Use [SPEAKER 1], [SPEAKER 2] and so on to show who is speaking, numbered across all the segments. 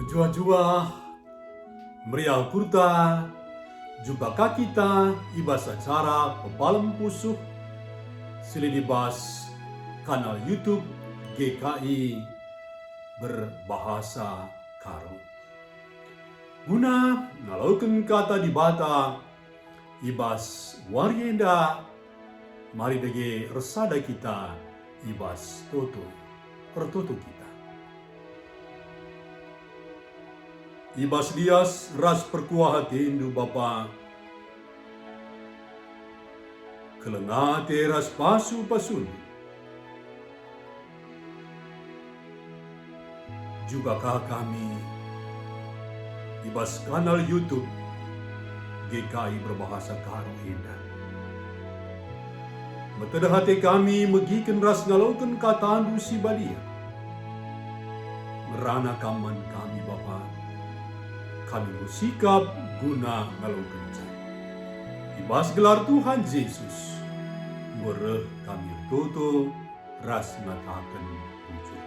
[SPEAKER 1] Jua-jua, meriah kurta, jumpa kita ibas acara pepalem pusuh silidibas kanal YouTube GKI berbahasa Karo. Guna ngalaukeun kata di bata ibas warienda mari dege resada kita ibas toto pertoto kita. Ibas dias ras perkuah hatindu Bapa, kelengate ras pasu pasun, jugakah kami ibas kanal YouTube GKI berbahasa Karo Indah. Metede hati kami megiken ras ngalaukeun katandu si balia, merana kaman kami Bapa, kami bersikap guna ngalaukeun cai. Ibas gelar Tuhan Yesus, mereh kami toto ras ngatakeun puji.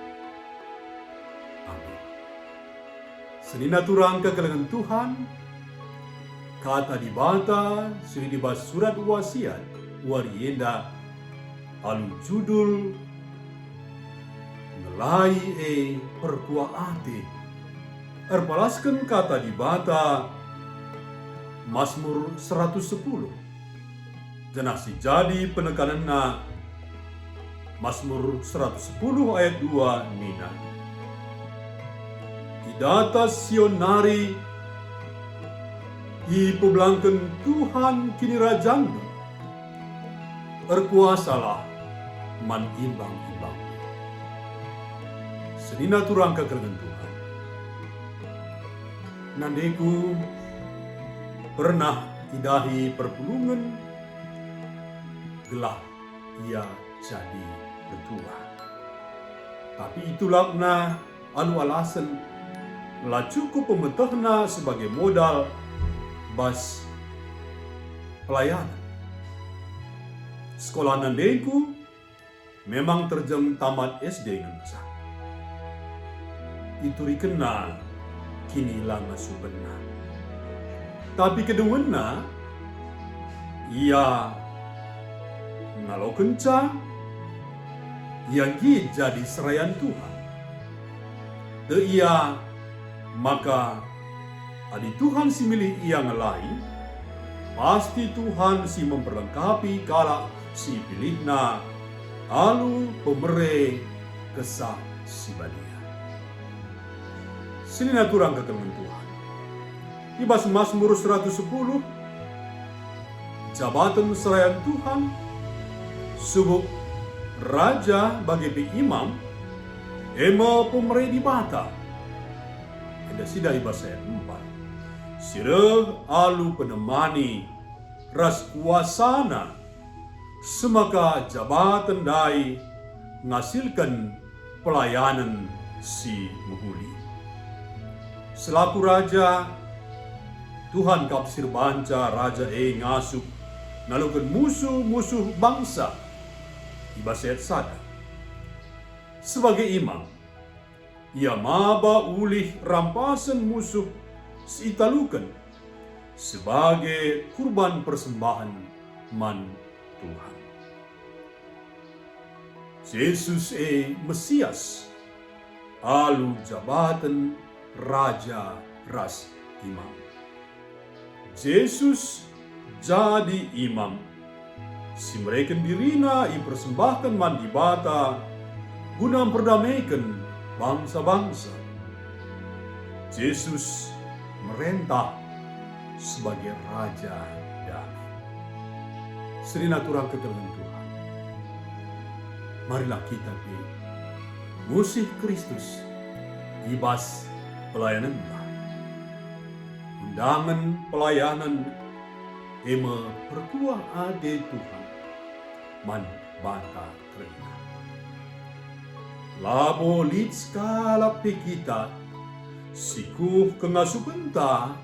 [SPEAKER 1] Amin. Senina turang kekelengan Tuhan, kata di bata suri dibas surat wasiat warienda alu judul ngelai perkuah ate. Erpalaskan kata di bata Mazmur 110. Jenasi jadi penekananna Mazmur 110 ayat 2 nina. Idata sionari ipeblangkeun Tuhan kini rajangna. Erkuasalah man imbang-imbang. Senina turang kekelengan Tuhan. Nandeku pernah idahi perpulungan gelah ia jadi tetua. Tapi itulah na anu alasan lah cukup pemetahna sebagai modal bas pelayanan. Sekolah nandeku memang terjem tamat SD ngencah. Itu rikena kini lama subena. Tapi keduana ia ngalau kencang yang jadi serayan Tuhan. Te ia maka adi Tuhan si milih ia ngelai, pasti Tuhan si memperlengkapi kala si pilihna alu pemere kesah si badia. Senina turang kekelengan Tuhan. Ibas Mazmur 110, jabatan serayan Tuhan, subuk raja bagi imam, ema pemere di bata. Eda sida ibas ayat 4. Sireh alu penemani, ras kuasana, semaka jabatan dai ngasilkan pelayanan si muhuli. Selaku raja, Tuhan kapsir banca raja ngasup nalukeun musuh-musuh bangsa. Ibas ayat sada. Sebagai imam, ia maba ulih rampasan musuh siitalukeun sebagai kurban persembahan man Tuhan. Yesus Mesias alu jabatan raja ras imam. Yesus jadi imam. Si mereka dirina persembahkan man di bata guna memperdamaikan bangsa-bangsa. Yesus merentah sebagai raja damai. Serina turang kekelengan Tuhan. Marilah kita musih Kristus ibas pelayanan undangan pelayanan ema perkuah ade Tuhan man bata kerina labo lit skala kita sikuh kengasupenta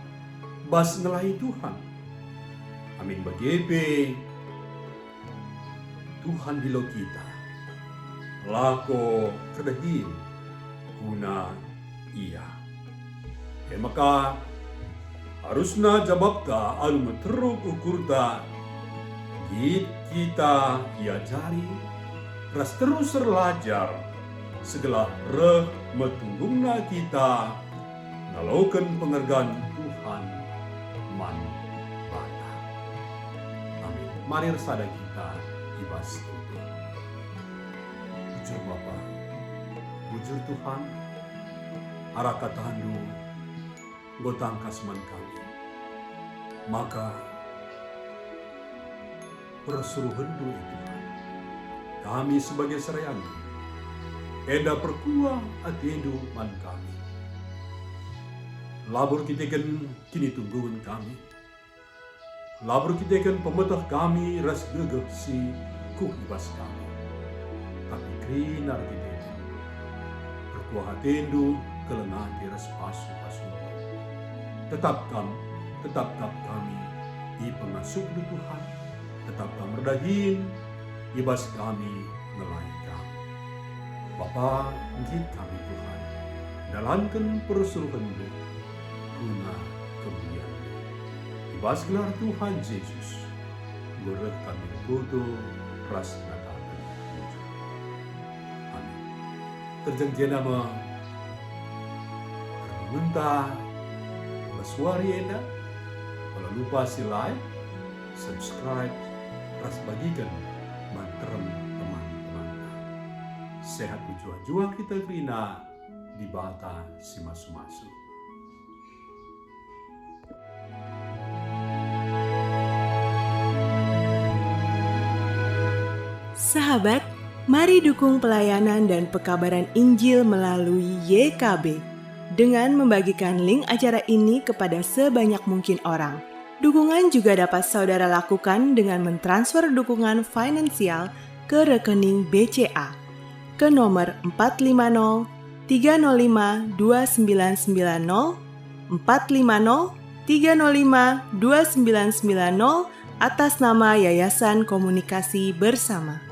[SPEAKER 1] bas ngelai Tuhan. Amin bagepe Tuhan bilo kita lako kedahin guna ia. maka harusna jawabta anu meteruk ukurta kita diajari ras terus terlajar segala reh metunggungna kita ngalaukeun penghargaan Tuhan man bata. Amin. Mari resada kita ibas tutup. Bujur Bapa, bujur Tuhan, arah kata handu gotang kasman kami. Maka persuruh hendu Tuhan, kami sebagai serean eda perkuah atiendu man kami. Labur kitekan kini tungguan kami. Labur kitekan pemetah kami ras gegeh si kuh ibas kami. Tapi krinar kitekan perkuah atiendu kelengah ras pasu-pasu. Tetap kami di pengasuh Tuhan. Tetap kami merdahin ibas kami ngelaikan. Bapa, ngit kami Tuhan, dalankan persuruhan guna kemuliaan. Ibas gelar Tuhan Yesus, goreh kami kutu ras natakan. Amin. Terjang nama minta bersuari enda, kalau lupa si like, subscribe, ras bagikan manterem teman-teman. Sehat jua kita krina di bata si masu-masu.
[SPEAKER 2] Sahabat, mari dukung pelayanan dan pekabaran Injil melalui YKB dengan membagikan link acara ini kepada sebanyak mungkin orang. Dukungan juga dapat saudara lakukan dengan mentransfer dukungan finansial ke rekening BCA ke nomor 450 305 2990 450 305 2990 atas nama Yayasan Komunikasi Bersama.